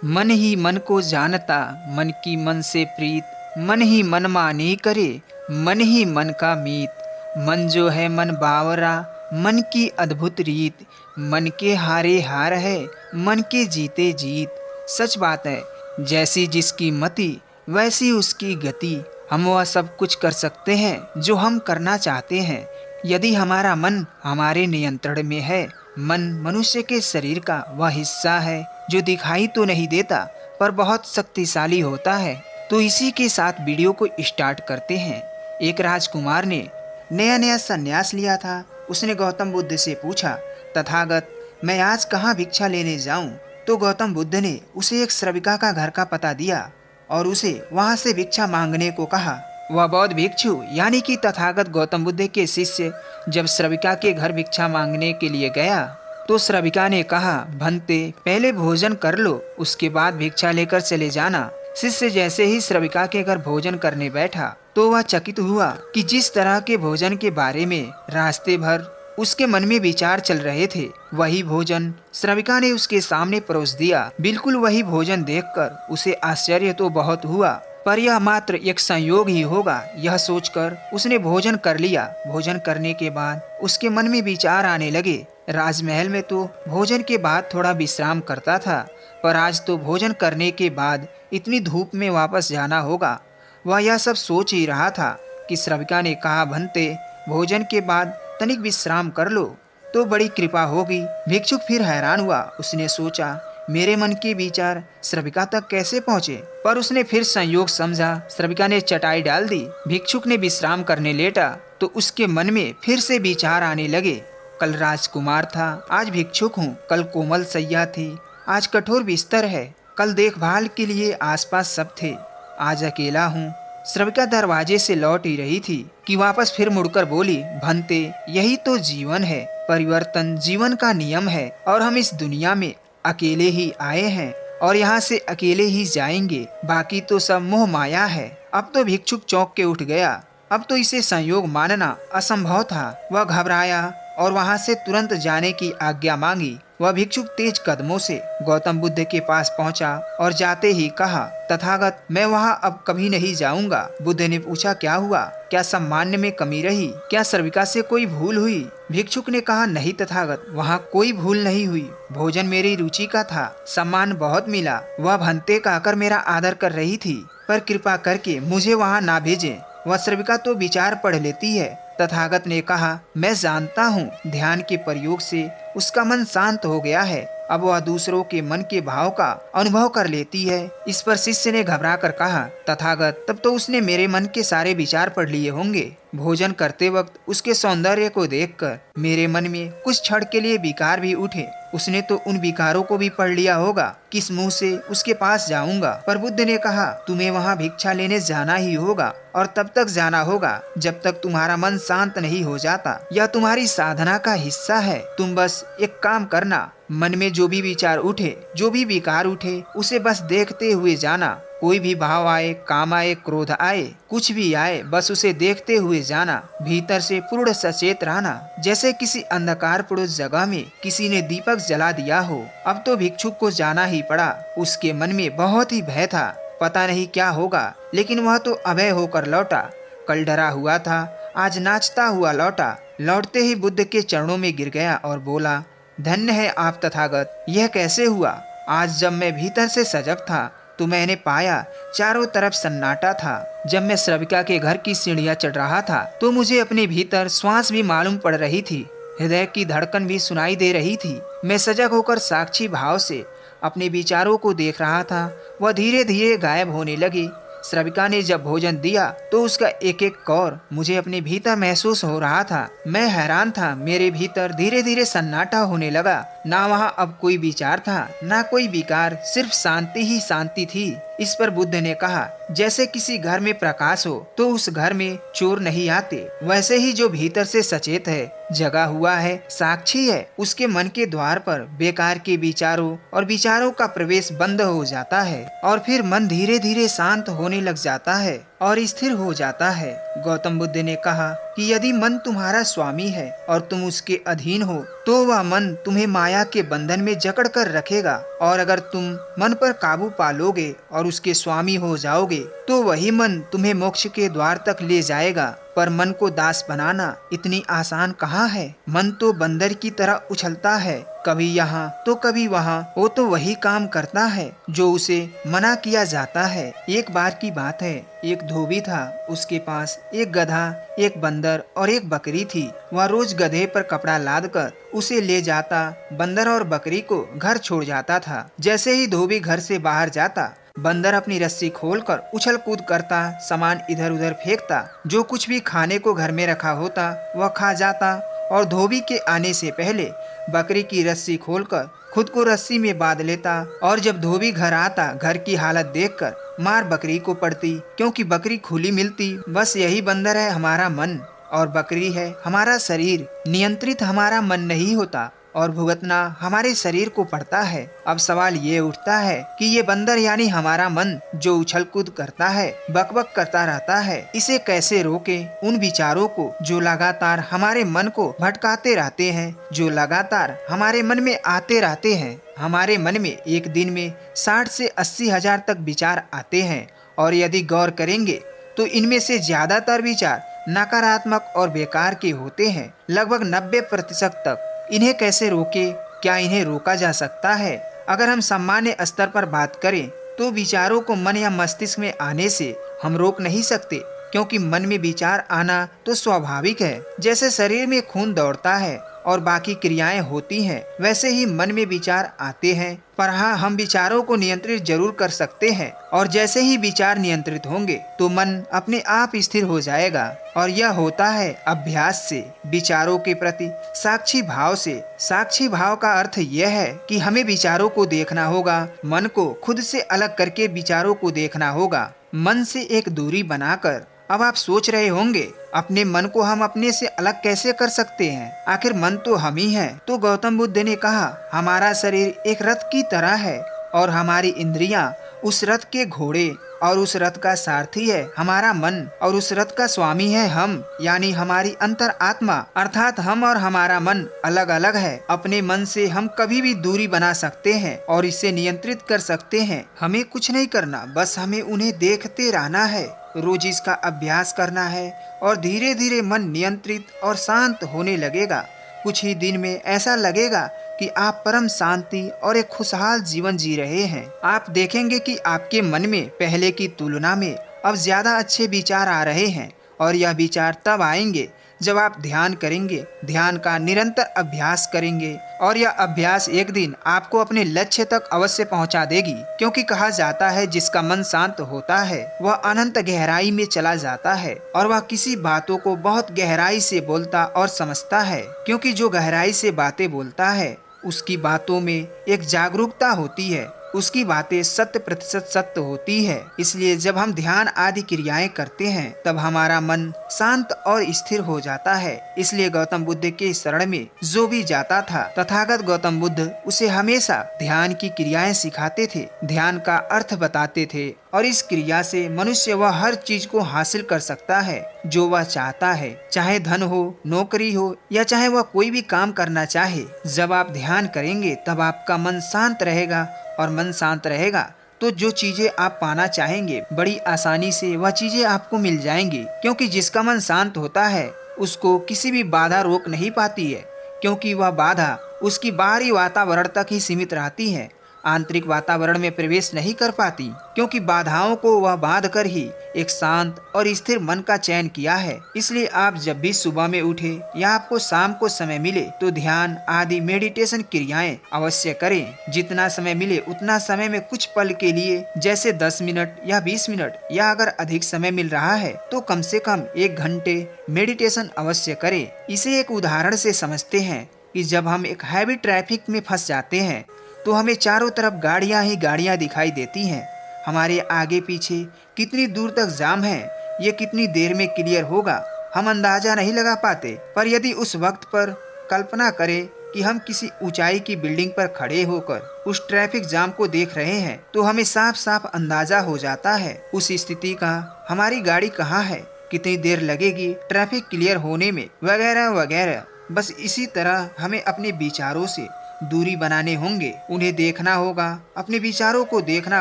मन ही मन को जानता, मन की मन से प्रीत, मन ही मन माने करे, मन ही मन का मीत। मन जो है मन बावरा, मन की अद्भुत रीत, मन के हारे हार है, मन के जीते जीत। सच बात है, जैसी जिसकी मति वैसी उसकी गति। हम वह सब कुछ कर सकते हैं जो हम करना चाहते हैं, यदि हमारा मन हमारे नियंत्रण में है। मन मनुष्य के शरीर का वह हिस्सा है जो दिखाई तो नहीं देता पर बहुत शक्तिशाली होता है। तो इसी के साथ वीडियो को स्टार्ट करते हैं। एक राजकुमार ने नया नया संन्यास लिया था। उसने गौतम बुद्ध से पूछा, तथागत मैं आज कहाँ भिक्षा लेने जाऊं? तो गौतम बुद्ध ने उसे एक श्रविका का घर का पता दिया और उसे वहां से भिक्षा मांगने को कहा। वह बौद्ध भिक्षु यानी कि तथागत गौतम बुद्ध के शिष्य जब श्रविका के घर भिक्षा मांगने के लिए गया तो श्रविका ने कहा, भंते पहले भोजन कर लो, उसके बाद भिक्षा लेकर चले जाना। शिष्य जैसे ही श्रविका के घर भोजन करने बैठा तो वह चकित हुआ कि जिस तरह के भोजन के बारे में रास्ते भर उसके मन में विचार चल रहे थे, वही भोजन श्रविका ने उसके सामने परोस दिया। बिल्कुल वही भोजन देखकर उसे आश्चर्य तो बहुत हुआ, पर यह मात्र एक संयोग ही होगा, यह सोचकर उसने भोजन कर लिया। भोजन करने के बाद उसके मन में विचार आने लगे। राजमहल में तो भोजन के बाद थोड़ा विश्राम करता था, पर आज तो भोजन करने के बाद इतनी धूप में वापस जाना होगा। वह यह सब सोच ही रहा था कि श्रविका ने कहा, भंते भोजन के बाद तनिक विश्राम कर लो तो बड़ी कृपा होगी। भिक्षुक फिर हैरान हुआ। उसने सोचा, मेरे मन के विचार श्रविका तक कैसे पहुँचे? पर उसने फिर संयोग समझा। श्रविका ने चटाई डाल दी। भिक्षुक ने विश्राम करने लेटा तो उसके मन में फिर से विचार आने लगे। कल राजकुमार था, आज भिक्षुक हूँ। कल कोमल सैया थी, आज कठोर बिस्तर है। कल देखभाल के लिए आसपास सब थे, आज अकेला हूँ। श्रविका दरवाजे से लौट ही रही थी कि वापस फिर मुड़कर बोली, भंते यही तो जीवन है, परिवर्तन जीवन का नियम है और हम इस दुनिया में अकेले ही आए हैं और यहाँ से अकेले ही जाएंगे। बाकी तो सब मोह माया है। अब तो भिक्षुक चौंक के उठ गया। अब तो इसे संयोग मानना असंभव था। वह घबराया और वहाँ से तुरंत जाने की आज्ञा मांगी। वह भिक्षुक तेज कदमों से गौतम बुद्ध के पास पहुंचा और जाते ही कहा, तथागत मैं वहाँ अब कभी नहीं जाऊंगा। बुद्ध ने पूछा, क्या हुआ? क्या सम्मान में कमी रही? क्या श्रविका से कोई भूल हुई? भिक्षुक ने कहा, नहीं तथागत, वहाँ कोई भूल नहीं हुई। भोजन मेरी रुचि का था, सम्मान बहुत मिला। वह भंते कहकर मेरा आदर कर रही थी, पर कृपा करके मुझे वहाँ ना भेजें। वह श्रविका तो विचार पढ़ लेती है। तथागत ने कहा, मैं जानता हूँ, ध्यान के प्रयोग से उसका मन शांत हो गया है। अब वह दूसरों के मन के भाव का अनुभव कर लेती है। इस पर शिष्य ने घबरा कर कहा, तथागत तब तो उसने मेरे मन के सारे विचार पढ़ लिए होंगे। भोजन करते वक्त उसके सौंदर्य को देखकर मेरे मन में कुछ क्षण के लिए विकार भी उठे। उसने तो उन विकारों को भी पढ़ लिया होगा। किस मुंह से उसके पास जाऊंगा? पर बुद्ध ने कहा, तुम्हें वहाँ भिक्षा लेने जाना ही होगा और तब तक जाना होगा जब तक तुम्हारा मन शांत नहीं हो जाता। यह तुम्हारी साधना का हिस्सा है। तुम बस एक काम करना, मन में जो भी विचार उठे, जो भी विकार उठे, उसे बस देखते हुए जाना। कोई भी भाव आए, काम आए, क्रोध आए, कुछ भी आए, बस उसे देखते हुए जाना। भीतर से पूर्ण सचेत रहना, जैसे किसी अंधकारपूर्ण जगह में किसी ने दीपक जला दिया हो। अब तो भिक्षुक को जाना ही पड़ा। उसके मन में बहुत ही भय था, पता नहीं क्या होगा, लेकिन वह तो अभय होकर लौटा। कल डरा हुआ था, आज नाचता हुआ लौटा। लौटते ही बुद्ध के चरणों में गिर गया और बोला, धन्य है आप तथागत। यह कैसे हुआ? आज जब मैं भीतर से सजग था तो मैंने पाया चारों तरफ सन्नाटा था। जब मैं श्रविका के घर की सीढ़ियां चढ़ रहा था तो मुझे अपने भीतर श्वास भी मालूम पड़ रही थी, हृदय की धड़कन भी सुनाई दे रही थी। मैं सजग होकर साक्षी भाव से अपने विचारों को देख रहा था। वह धीरे धीरे गायब होने लगी। श्रविका ने जब भोजन दिया तो उसका एक एक कौर मुझे अपने भीतर महसूस हो रहा था। मैं हैरान था। मेरे भीतर धीरे धीरे सन्नाटा होने लगा। ना वहाँ अब कोई विचार था, ना कोई विकार, सिर्फ शांति ही शांति थी। इस पर बुद्ध ने कहा, जैसे किसी घर में प्रकाश हो तो उस घर में चोर नहीं आते, वैसे ही जो भीतर से सचेत है, जगा हुआ है, साक्षी है, उसके मन के द्वार पर बेकार के विचारों और विचारों का प्रवेश बंद हो जाता है और फिर मन धीरे धीरे शांत होने लग जाता है। और स्थिर हो जाता है। गौतम बुद्ध ने कहा कि यदि मन तुम्हारा स्वामी है और तुम उसके अधीन हो तो वह मन तुम्हें माया के बंधन में जकड़ कर रखेगा, और अगर तुम मन पर काबू पा लोगे और उसके स्वामी हो जाओगे तो वही मन तुम्हें मोक्ष के द्वार तक ले जाएगा। पर मन को दास बनाना इतनी आसान कहाँ है। मन तो बंदर की तरह उछलता है, कभी यहाँ तो कभी वहाँ। वो तो वही काम करता है जो उसे मना किया जाता है। एक बार की बात है, एक धोबी था, उसके पास एक गधा, एक बंदर और एक बकरी थी। वह रोज गधे पर कपड़ा लादकर उसे ले जाता, बंदर और बकरी को घर छोड़ जाता था। जैसे ही धोबी घर से बाहर जाता, बंदर अपनी रस्सी खोलकर उछल कूद करता, सामान इधर उधर फेंकता, जो कुछ भी खाने को घर में रखा होता वह खा जाता, और धोबी के आने से पहले बकरी की रस्सी खोलकर खुद को रस्सी में बांध लेता। और जब धोबी घर आता, घर की हालत देखकर मार बकरी को पड़ती, क्योंकि बकरी खुली मिलती। बस यही बंदर है हमारा मन, और बकरी है हमारा शरीर। नियंत्रित हमारा मन नहीं होता और भुगतना हमारे शरीर को पड़ता है। अब सवाल ये उठता है कि ये बंदर यानी हमारा मन जो उछल कूद करता है, बकबक करता रहता है, इसे कैसे रोके। उन विचारों को जो लगातार हमारे मन को भटकाते रहते हैं, जो लगातार हमारे मन में आते रहते हैं। हमारे मन में एक दिन में 60 से 80 हजार तक विचार आते हैं, और यदि गौर करेंगे तो इनमें से ज्यादातर विचार नकारात्मक और बेकार के होते हैं, लगभग 90% तक। इन्हें कैसे रोके? क्या इन्हें रोका जा सकता है? अगर हम सामान्य स्तर पर बात करें तो विचारों को मन या मस्तिष्क में आने से हम रोक नहीं सकते, क्योंकि मन में विचार आना तो स्वाभाविक है। जैसे शरीर में खून दौड़ता है और बाकी क्रियाएं होती हैं, वैसे ही मन में विचार आते हैं। पर हाँ, हम विचारों को नियंत्रित जरूर कर सकते हैं, और जैसे ही विचार नियंत्रित होंगे तो मन अपने आप स्थिर हो जाएगा। और यह होता है अभ्यास से, विचारों के प्रति साक्षी भाव से। साक्षी भाव का अर्थ यह है कि हमें विचारों को देखना होगा, मन को खुद से अलग करके विचारों को देखना होगा, मन से एक दूरी बनाकर। अब आप सोच रहे होंगे, अपने मन को हम अपने से अलग कैसे कर सकते हैं? आखिर मन तो हम ही हैं। तो गौतम बुद्ध ने कहा, हमारा शरीर एक रथ की तरह है और हमारी इंद्रियां उस रथ के घोड़े, और उस रथ का सारथी है हमारा मन, और उस रथ का स्वामी है हम, यानी हमारी अंतर आत्मा। अर्थात हम और हमारा मन अलग अलग है। अपने मन से हम कभी भी दूरी बना सकते हैं और इसे नियंत्रित कर सकते हैं। हमें कुछ नहीं करना, बस हमें उन्हें देखते रहना है, रोज इसका अभ्यास करना है, और धीरे धीरे मन नियंत्रित और शांत होने लगेगा। कुछ ही दिन में ऐसा लगेगा कि आप परम शांति और एक खुशहाल जीवन जी रहे हैं। आप देखेंगे कि आपके मन में पहले की तुलना में अब ज्यादा अच्छे विचार आ रहे हैं, और यह विचार तब आएंगे जब आप ध्यान करेंगे, ध्यान का निरंतर अभ्यास करेंगे, और यह अभ्यास एक दिन आपको अपने लक्ष्य तक अवश्य पहुंचा देगी। क्योंकि कहा जाता है, जिसका मन शांत होता है वह अनंत गहराई में चला जाता है, और वह किसी बातों को बहुत गहराई से बोलता और समझता है। क्योंकि जो गहराई से बातें बोलता है उसकी बातों में एक जागरूकता होती है, उसकी बातें 100% सत्य होती है। इसलिए जब हम ध्यान आदि क्रियाएं करते हैं तब हमारा मन शांत और स्थिर हो जाता है। इसलिए गौतम बुद्ध के शरण में जो भी जाता था, तथागत गौतम बुद्ध उसे हमेशा ध्यान की क्रियाएं सिखाते थे, ध्यान का अर्थ बताते थे, और इस क्रिया से मनुष्य वह हर चीज को हासिल कर सकता है जो वह चाहता है, चाहे धन हो, नौकरी हो, या चाहे वह कोई भी काम करना चाहे। जब आप ध्यान करेंगे तब आपका मन शांत रहेगा, और मन शांत रहेगा तो जो चीजें आप पाना चाहेंगे बड़ी आसानी से वह चीजें आपको मिल जाएंगी। क्योंकि जिसका मन शांत होता है उसको किसी भी बाधा रोक नहीं पाती है, क्योंकि वह बाधा उसकी बाहरी वातावरण तक ही सीमित रहती है, आंतरिक वातावरण में प्रवेश नहीं कर पाती। क्योंकि बाधाओं को वह बांध कर ही एक शांत और स्थिर मन का चयन किया है। इसलिए आप जब भी सुबह में उठे या आपको शाम को समय मिले तो ध्यान आदि मेडिटेशन क्रियाएं अवश्य करें। जितना समय मिले उतना समय में कुछ पल के लिए, जैसे 10 मिनट या 20 मिनट, या अगर अधिक समय मिल रहा है तो कम से कम 1 घंटे मेडिटेशन अवश्य करें। इसे एक उदाहरण से समझते हैं कि जब हम एक हैवी ट्रैफिक में फंस जाते हैं तो हमें चारों तरफ गाड़ियां ही गाड़ियां दिखाई देती हैं। हमारे आगे पीछे कितनी दूर तक जाम है, ये कितनी देर में क्लियर होगा, हम अंदाजा नहीं लगा पाते। पर यदि उस वक्त पर कल्पना करें कि हम किसी ऊंचाई की बिल्डिंग पर खड़े होकर उस ट्रैफिक जाम को देख रहे हैं तो हमें साफ साफ अंदाजा हो जाता है उस स्थिति का, हमारी गाड़ी कहाँ है, कितनी देर लगेगी ट्रैफिक क्लियर होने में, वगैरह वगैरह। बस इसी तरह हमें अपने विचारों से दूरी बनाने होंगे, उन्हें देखना होगा, अपने विचारों को देखना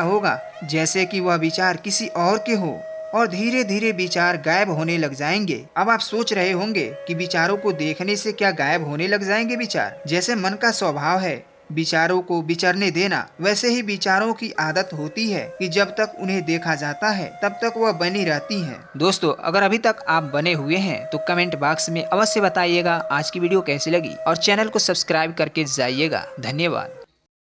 होगा जैसे कि वह विचार किसी और के हो, और धीरे धीरे विचार गायब होने लग जाएंगे। अब आप सोच रहे होंगे कि विचारों को देखने से क्या गायब होने लग जाएंगे विचार? जैसे मन का स्वभाव है विचारों को विचरने देना, वैसे ही विचारों की आदत होती है कि जब तक उन्हें देखा जाता है तब तक वह बनी रहती हैं। दोस्तों, अगर अभी तक आप बने हुए हैं तो कमेंट बॉक्स में अवश्य बताइएगा आज की वीडियो कैसी लगी और चैनल को सब्सक्राइब करके जाइएगा। धन्यवाद।